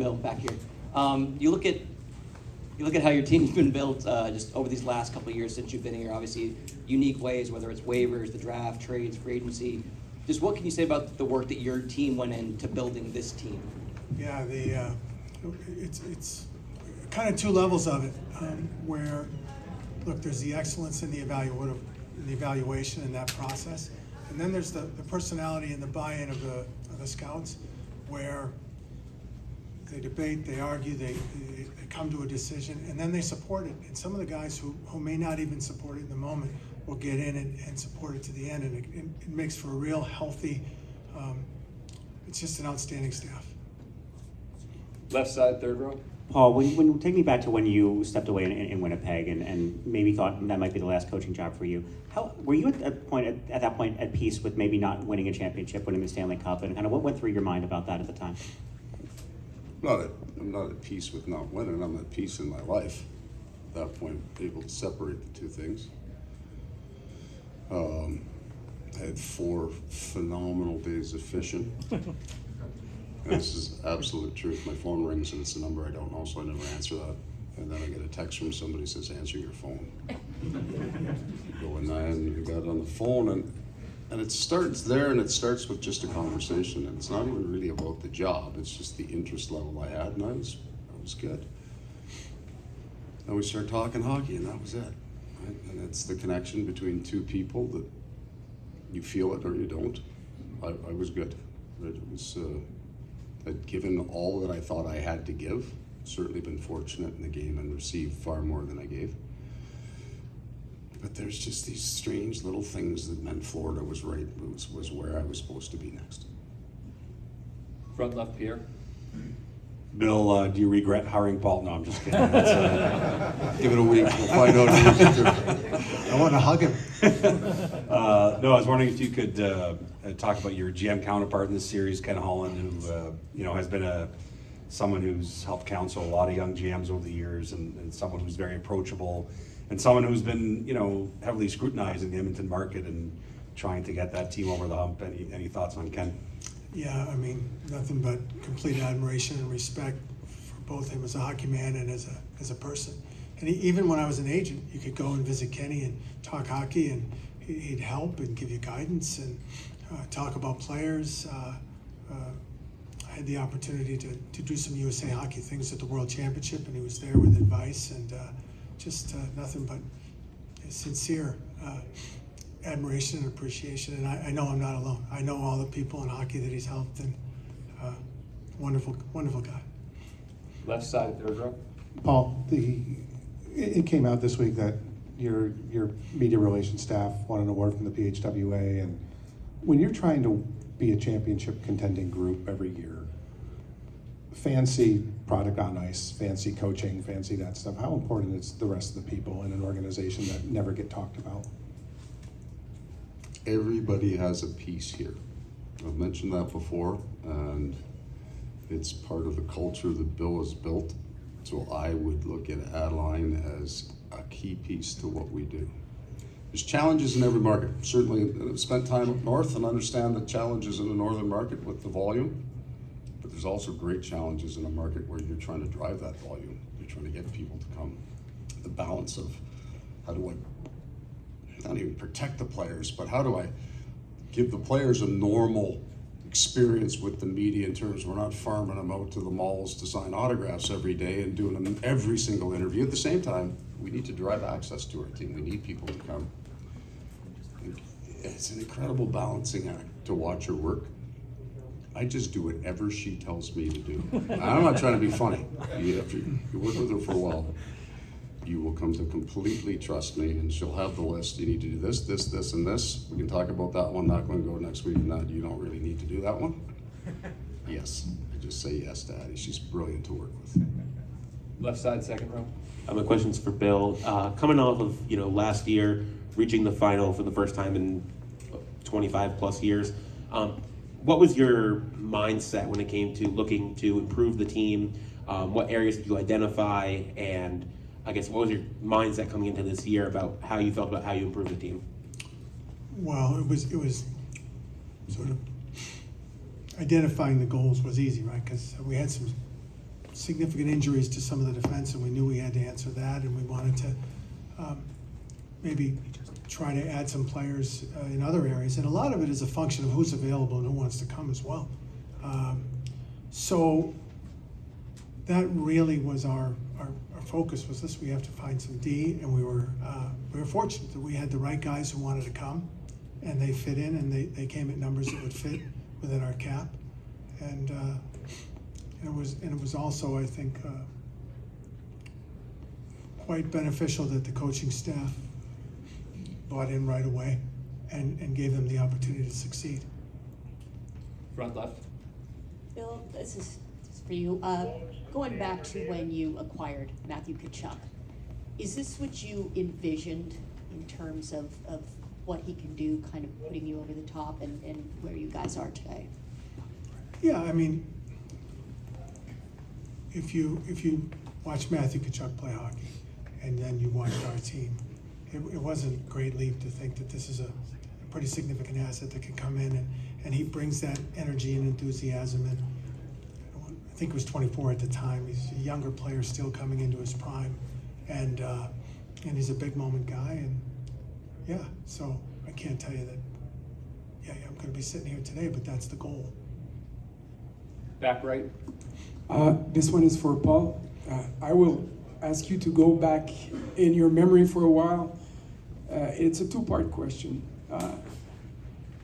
Bill, back here. You look at how your team's been built just over these last couple of years since you've been here. Obviously, unique ways, whether it's waivers, the draft, trades, free agency. Just what can you say about the work that your team went into building this team? Yeah, it's kind of two levels of it. Where, look, there's the excellence in the evaluation in that process, and then there's the personality and the buy-in of the scouts, where they debate, they argue, they come to a decision, and then they support it. And some of the guys who may not even support it in the moment will get in and support it to the end, and it makes for a real healthy, it's just an outstanding staff. Left side, third row. Paul, when take me back to when you stepped away in Winnipeg and maybe thought that might be the last coaching job for you. How were you at that point at peace with maybe not winning a championship, winning the Stanley Cup, and kind of what went through your mind about that at the time? I'm not at peace with not winning. I'm at peace in my life. At that point, able to separate the two things. I had 4 phenomenal days of fishing. And this is absolute truth. My phone rings and it's a number I don't know, so I never answer that. And then I get a text from somebody that says, answer your phone. Go in there and you got on the phone, and it starts there, and it starts with just a conversation. And it's not even really about the job. It's just the interest level I had, and I was good. And we started talking hockey, and that was it. Right? And it's the connection between two people that you feel it or you don't. I was good. It was, I'd given all that I thought I had to give. Certainly been fortunate in the game and received far more than I gave. But there's just these strange little things that meant Florida was right, was where I was supposed to be next. Front left, Pierre. Bill, do you regret hiring Paul? No, I'm just kidding. Give it a week, we'll find out. I want to hug him. No, I was wondering if you could talk about your GM counterpart in this series, Ken Holland, who has been someone who's helped counsel a lot of young GMs over the years, and someone who's very approachable, and someone who's been heavily scrutinized in the Edmonton market and trying to get that team over the hump. Any thoughts on Ken? Yeah, I mean, nothing but complete admiration and respect for both him as a hockey man and as a person. And even when I was an agent, you could go and visit Kenny and talk hockey, and he'd help and give you guidance and talk about players. I had the opportunity to do some USA Hockey things at the World Championship, and he was there with advice, and just nothing but sincere admiration and appreciation. And I know I'm not alone. I know all the people in hockey that he's helped, and wonderful guy. Left side, third row. Paul, it came out this week that your media relations staff won an award from the PHWA, and when you're trying to be a championship contending group every year, fancy product on ice, fancy coaching, fancy that stuff, how important is the rest of the people in an organization that never get talked about? Everybody has a piece here. I've mentioned that before, and it's part of the culture that Bill has built. So I would look at Adeline as a key piece to what we do. There's challenges in every market. Certainly, I've spent time up north and understand the challenges in the northern market with the volume. But there's also great challenges in a market where you're trying to drive that volume. You're trying to get people to come. The balance of how do I not even protect the players, but how do I give the players a normal experience with the media in terms of we're not farming them out to the malls to sign autographs every day and doing them every single interview. At the same time, we need to drive access to our team. We need people to come. It's an incredible balancing act to watch her work. I just do whatever she tells me to do. I'm not trying to be funny. You work with her for a while, you will come to completely trust me, and she'll have the list. You need to do this, this, this, and this. We can talk about that one. Not going to go next week. Not, you don't really need to do that one. Yes, I just say yes to Addie. She's brilliant to work with. Left side, second row. My question's for Bill. Coming off of last year, reaching the final for the first time in 25 plus years, what was your mindset when it came to looking to improve the team? What areas did you identify, and I guess what was your mindset coming into this year about how you felt about how you improved the team? Well, it was sort of identifying the goals was easy, right? Because we had some significant injuries to some of the defense, and we knew we had to answer that, and we wanted to maybe try to add some players in other areas. And a lot of it is a function of who's available and who wants to come as well. So that really was our focus was this. We have to find some D, and we were fortunate that we had the right guys who wanted to come, and they fit in, and they came at numbers that would fit within our cap. And it was also, I think, quite beneficial that the coaching staff bought in right away and gave them the opportunity to succeed. Front left. Bill, this is for you. Going back to when you acquired Matthew Tkachuk, is this what you envisioned in terms of what he can do, kind of putting you over the top and where you guys are today? Yeah, I mean, if you watch Matthew Tkachuk play hockey and then you watch our team, it wasn't a great leap to think that this is a pretty significant asset that can come in and he brings that energy and enthusiasm. And I think he was 24 at the time. He's a younger player still coming into his prime, and he's a big moment guy. And yeah, so I can't tell you that. Yeah, I'm going to be sitting here today, but that's the goal. Back right. This one is for Paul. I will ask you to go back in your memory for a while. It's a two-part question.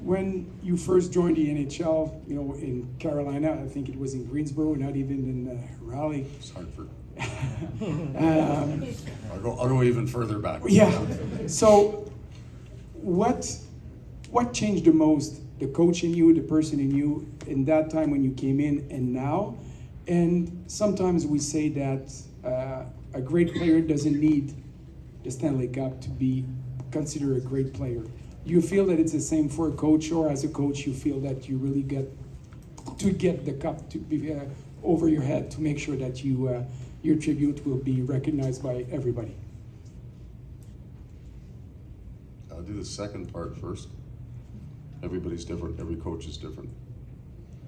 When you first joined the NHL, in Carolina, I think it was in Greensboro, not even in Raleigh. It's Hartford. I'll go even further back. Yeah. So, what changed the most? The coach in you, the person in you, in that time when you came in, and now? And sometimes we say that a great player doesn't need the Stanley Cup to be considered a great player. Do you feel that it's the same for a coach, or as a coach you feel that you really get the cup to be over your head to make sure that your tribute will be recognized by everybody? I'll do the second part first. Everybody's different, every coach is different.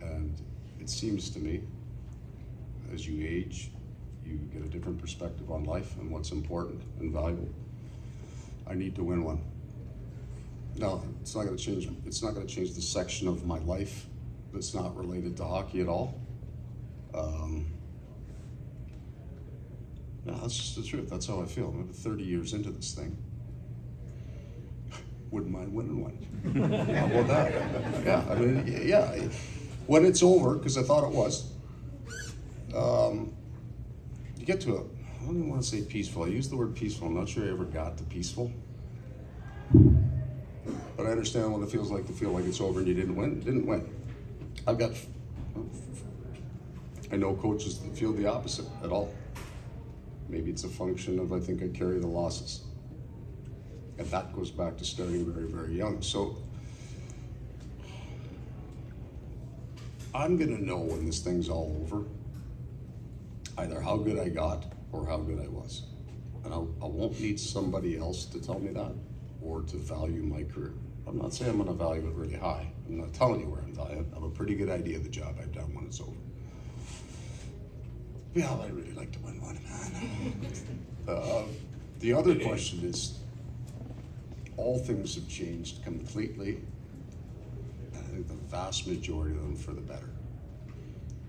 And it seems to me, as you age, you get a different perspective on life and what's important and valuable. I need to win one. No, it's not going to change. It's not going to change the section of my life that's not related to hockey at all. No, that's just the truth. That's how I feel. I'm 30 years into this thing. Wouldn't mind winning one. How about that? Yeah, I mean, yeah. When it's over, because I thought it was, you get to I don't even want to say peaceful. I use the word peaceful. I'm not sure I ever got to peaceful. But I understand what it feels like to feel like it's over and you didn't win. I know coaches that feel the opposite at all. Maybe it's a function of I think I carry the losses. And that goes back to starting very, very young. So I'm gonna know when this thing's all over, either how good I got or how good I was. And I won't need somebody else to tell me that or to value my career. I'm not saying I'm gonna value it really high. I'm not telling you where I'm valued. I have a pretty good idea of the job I've done when it's over. Yeah, I'd really like to win one, man. The other question is, all things have changed completely. And I think the vast majority of them for the better.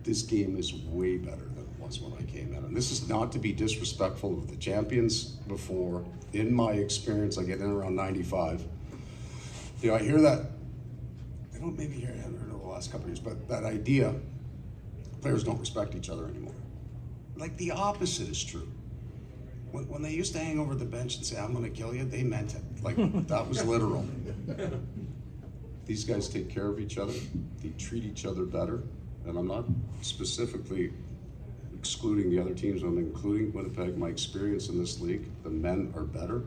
This game is way better than it was when I came in. And this is not to be disrespectful of the champions before. In my experience, I get in around 95. I hear that, I don't maybe hear it over the last couple of years, but that idea, players don't respect each other anymore. Like the opposite is true. When they used to hang over the bench and say, I'm gonna kill you, they meant it. Like, that was literal. These guys take care of each other, they treat each other better, and I'm not specifically excluding the other teams, I'm including Winnipeg. My experience in this league, the men are better,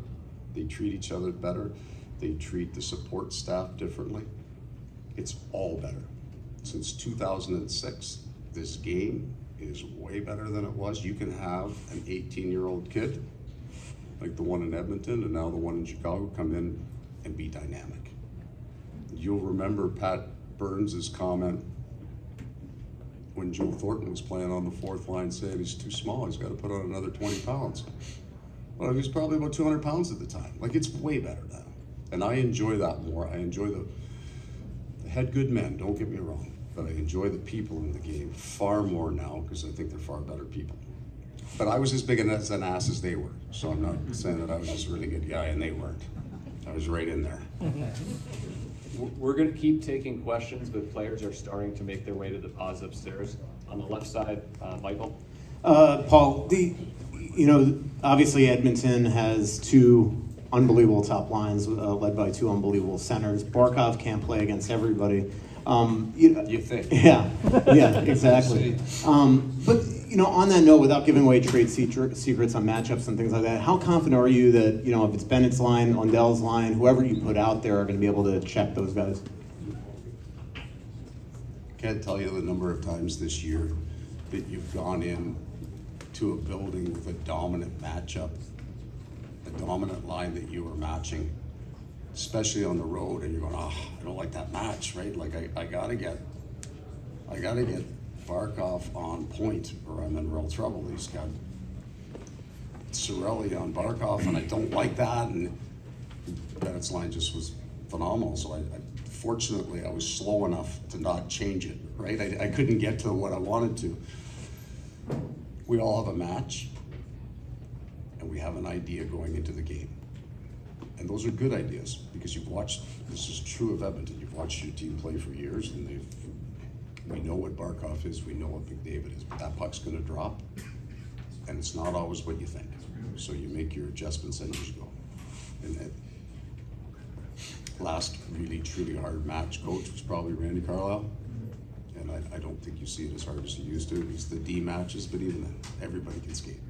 they treat each other better, they treat the support staff differently. It's all better. Since 2006, this game is way better than it was. You can have an 18-year-old kid, like the one in Edmonton and now the one in Chicago, come in and be dynamic. You'll remember Pat Burns' comment when Joe Thornton was playing on the fourth line saying he's too small, he's got to put on another 20 pounds. Well, he was probably about 200 pounds at the time. Like, it's way better now. And I enjoy that more. I enjoy they had good men, don't get me wrong, but I enjoy the people in the game far more now because I think they're far better people. But I was as big an ass as they were, so I'm not saying that I was just a really good guy and they weren't. I was right in there. We're gonna keep taking questions, but players are starting to make their way to the pods upstairs. On the left side, Michael. Paul, obviously Edmonton has two unbelievable top lines led by two unbelievable centers. Barkov can't play against everybody. You think? Yeah, exactly. But on that note, without giving away trade secrets on matchups and things like that, how confident are you that if it's Bennett's line, Lundell's line, whoever you put out there are going to be able to check those guys? Can't tell you the number of times this year that you've gone in to a building with a dominant matchup, a dominant line that you were matching, especially on the road, and you're going, I don't like that match, right? Like I gotta get Barkov on point or I'm in real trouble. He's got Cirelli on Barkov and I don't like that, and Bennett's line just was phenomenal. So fortunately I was slow enough to not change it, right? I couldn't get to what I wanted to. We all have a match and we have an idea going into the game. And those are good ideas because you've watched, this is true of Edmonton, you've watched your team play for years and we know what Barkov is, we know what McDavid is, but that puck's gonna drop and it's not always what you think. So you make your adjustments and you go. And that last really truly hard match coach was probably Randy Carlyle. And I don't think you see it as hard as you used to. It's the D matches, but even then, everybody can skate.